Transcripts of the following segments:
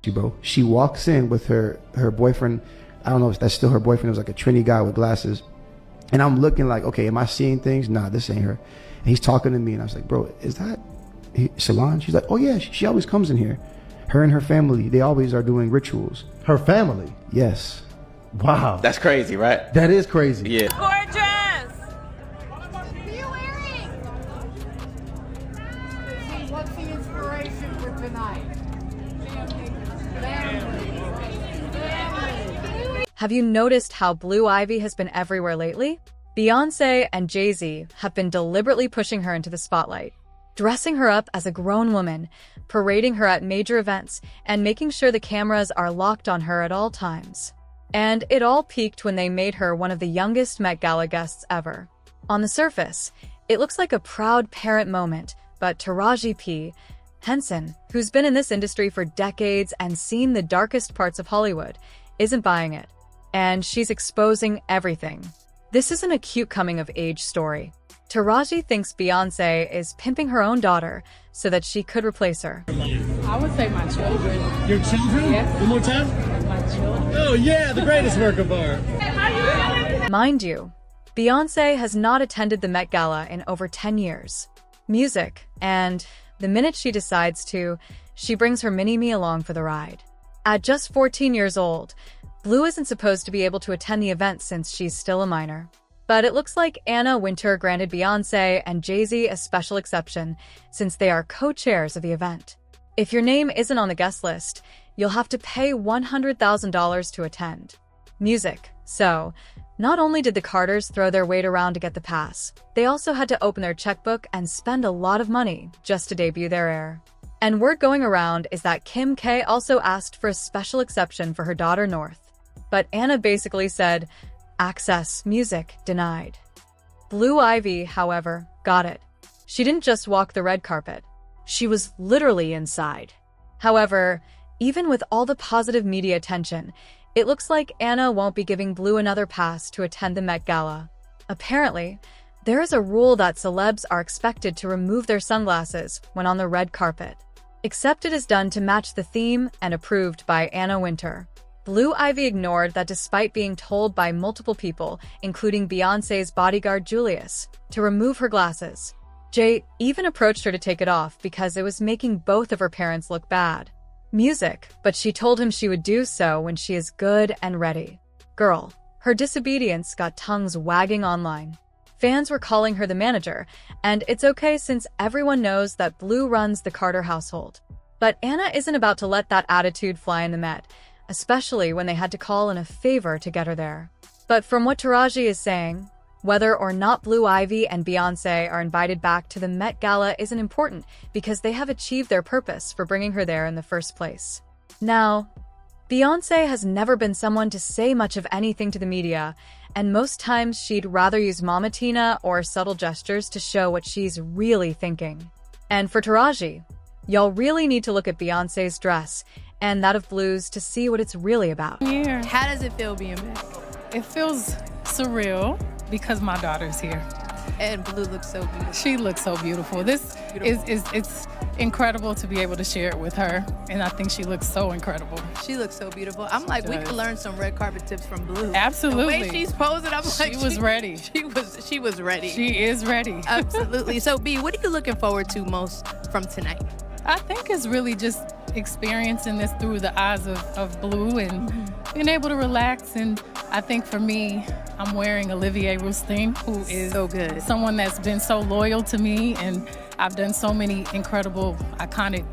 Bro, she walks in with her boyfriend. I don't know if that's still her boyfriend. It was like a Trini guy with glasses. And I'm looking like, okay, am I seeing things? Nah, this ain't her. And he's talking to me, and I was like, bro, is that Solange? She's like, oh yeah, she always comes in here. Her and her family, they always are doing rituals. Her family? Yes. Wow. That's crazy, right? That is crazy. Yeah. Gorgeous! What are you wearing? What's the inspiration for tonight? Have you noticed how Blue Ivy has been everywhere lately? Beyoncé and Jay-Z have been deliberately pushing her into the spotlight, dressing her up as a grown woman, parading her at major events, and making sure the cameras are locked on her at all times. And it all peaked when they made her one of the youngest Met Gala guests ever. On the surface, it looks like a proud parent moment, but Taraji P, Henson, who's been in this industry for decades and seen the darkest parts of Hollywood, isn't buying it. And she's exposing everything. This isn't a cute coming-of-age story. Taraji thinks Beyoncé is pimping her own daughter so that she could replace her. I would say my children. Your children? Yes. One more time? My children. Oh yeah, the greatest work of art. Mind you, Beyoncé has not attended the Met Gala in over 10 years. Music, and the minute she decides to, she brings her mini-me along for the ride. At just 14 years old, Blue isn't supposed to be able to attend the event since she's still a minor. But it looks like Anna Wintour granted Beyoncé and Jay-Z a special exception since they are co-chairs of the event. If your name isn't on the guest list, you'll have to pay $100,000 to attend. Music. So, not only did the Carters throw their weight around to get the pass, they also had to open their checkbook and spend a lot of money just to debut their heir. And word going around is that Kim K also asked for a special exception for her daughter North. But Anna basically said, access, music, denied. Blue Ivy, however, got it. She didn't just walk the red carpet. She was literally inside. However, even with all the positive media attention, it looks like Anna won't be giving Blue another pass to attend the Met Gala. Apparently, there is a rule that celebs are expected to remove their sunglasses when on the red carpet, except it is done to match the theme and approved by Anna Wintour. Blue Ivy ignored that despite being told by multiple people, including Beyoncé's bodyguard Julius, to remove her glasses. Jay even approached her to take it off because it was making both of her parents look bad. Music, but she told him she would do so when she is good and ready. Girl, her disobedience got tongues wagging online. Fans were calling her the manager, and it's okay since everyone knows that Blue runs the Carter household. But Anna isn't about to let that attitude fly in the Met, especially when they had to call in a favor to get her there. But from what Taraji is saying, whether or not Blue Ivy and Beyoncé are invited back to the Met Gala isn't important because they have achieved their purpose for bringing her there in the first place. Now, Beyoncé has never been someone to say much of anything to the media, and most times she'd rather use Mama Tina or subtle gestures to show what she's really thinking. And for Taraji, y'all really need to look at Beyoncé's dress and that of Blue's to see what it's really about. Here. How does it feel being back? It feels surreal because my daughter's here. And Blue looks so beautiful. She looks so beautiful. This is it's incredible to be able to share it with her, and I think she looks so incredible. She looks so beautiful. I'm like, we could learn some red carpet tips from Blue. Absolutely. The way she's posing, I'm like, She was ready. She was ready. She is ready. Absolutely. So, B, what are you looking forward to most from tonight? I think it's really just experiencing this through the eyes of Blue and being able to relax. And I think for me, I'm wearing Olivier Rousteing, who is so good. Someone that's been so loyal to me, and I've done so many incredible, iconic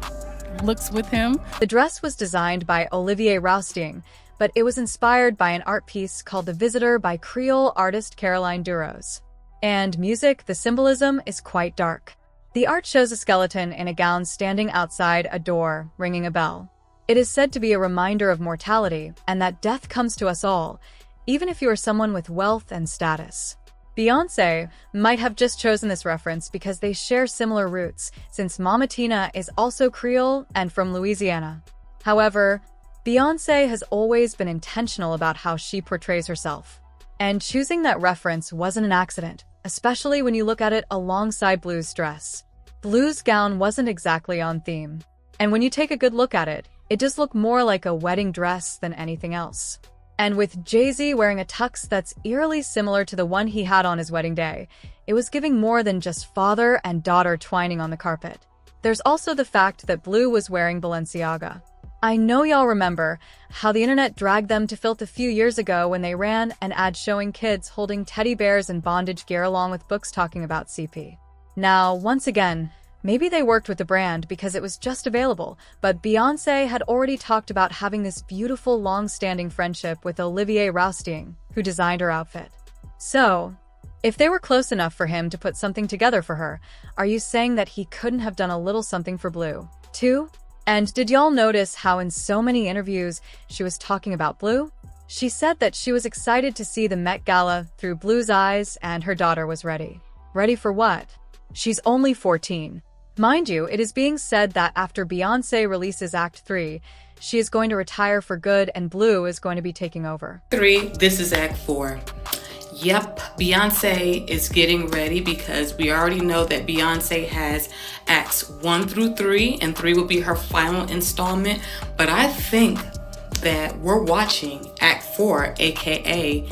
looks with him. The dress was designed by Olivier Rousteing, but it was inspired by an art piece called The Visitor by Creole artist Caroline Duros. And music, the symbolism is quite dark. The art shows a skeleton in a gown standing outside a door, ringing a bell. It is said to be a reminder of mortality and that death comes to us all, even if you are someone with wealth and status. Beyoncé might have just chosen this reference because they share similar roots, since Mama Tina is also Creole and from Louisiana. However, Beyoncé has always been intentional about how she portrays herself. And choosing that reference wasn't an accident, especially when you look at it alongside Blue's dress. Blue's gown wasn't exactly on theme. And when you take a good look at it, It just looked more like a wedding dress than anything else. And with Jay-Z wearing a tux that's eerily similar to the one he had on his wedding day, it was giving more than just father and daughter twining on the carpet. There's also the fact that Blue was wearing Balenciaga. I know y'all remember how the internet dragged them to filth a few years ago when they ran an ad showing kids holding teddy bears and bondage gear along with books talking about CP. Now, once again, maybe they worked with the brand because it was just available, but Beyoncé had already talked about having this beautiful, long-standing friendship with Olivier Rousteing, who designed her outfit. So, if they were close enough for him to put something together for her, are you saying that he couldn't have done a little something for Blue, too? And did y'all notice how in so many interviews she was talking about Blue? She said that she was excited to see the Met Gala through Blue's eyes and her daughter was ready. Ready for what? She's only 14. Mind you, it is being said that after Beyoncé releases Act 3, she is going to retire for good and Blue is going to be taking over. 3, this is Act 4. Yep, Beyoncé is getting ready because we already know that Beyoncé has Acts 1 through 3, and 3 will be her final installment. But I think that we're watching Act 4, aka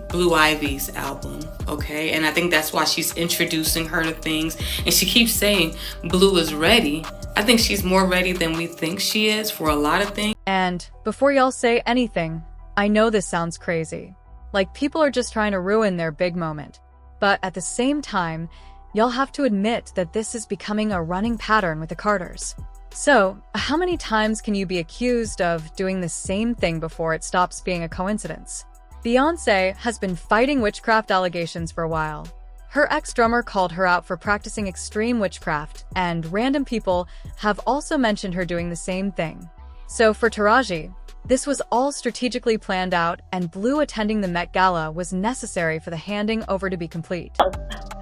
Blue Ivy's album, okay? And I think that's why she's introducing her to things. And she keeps saying Blue is ready. I think she's more ready than we think she is for a lot of things. And before y'all say anything, I know this sounds crazy. Like people are just trying to ruin their big moment. But at the same time, y'all have to admit that this is becoming a running pattern with the Carters. So, how many times can you be accused of doing the same thing before it stops being a coincidence? Beyoncé has been fighting witchcraft allegations for a while. Her ex-drummer called her out for practicing extreme witchcraft, and random people have also mentioned her doing the same thing. So for Taraji, this was all strategically planned out, and Blue attending the Met Gala was necessary for the handing over to be complete.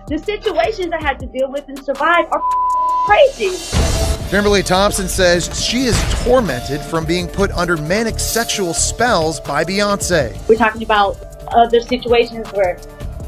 The situations I had to deal with and survive are crazy. Kimberly Thompson says she is tormented from being put under manic sexual spells by Beyoncé. We're talking about other situations where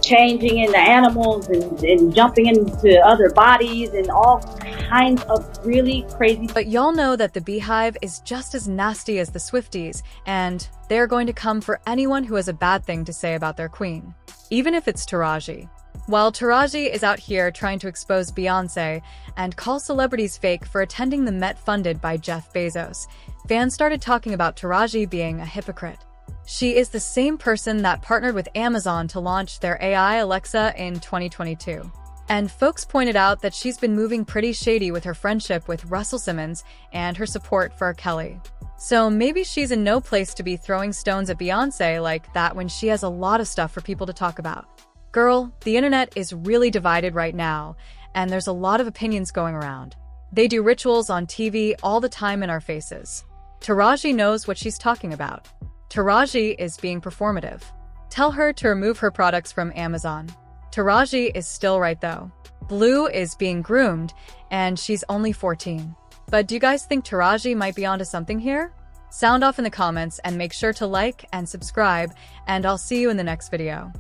changing into animals and jumping into other bodies and all kinds of really crazy. But y'all know that the Beehive is just as nasty as the Swifties, and they're going to come for anyone who has a bad thing to say about their queen, even if it's Taraji. While Taraji is out here trying to expose Beyoncé and call celebrities fake for attending the Met funded by Jeff Bezos, fans started talking about Taraji being a hypocrite. She is the same person that partnered with Amazon to launch their AI Alexa in 2022. And folks pointed out that she's been moving pretty shady with her friendship with Russell Simmons and her support for R. Kelly. So maybe she's in no place to be throwing stones at Beyoncé like that when she has a lot of stuff for people to talk about. Girl, the internet is really divided right now, and there's a lot of opinions going around. They do rituals on TV all the time in our faces. Taraji knows what she's talking about. Taraji is being performative. Tell her to remove her products from Amazon. Taraji is still right though. Blue is being groomed, and she's only 14. But do you guys think Taraji might be onto something here? Sound off in the comments and make sure to like and subscribe, and I'll see you in the next video.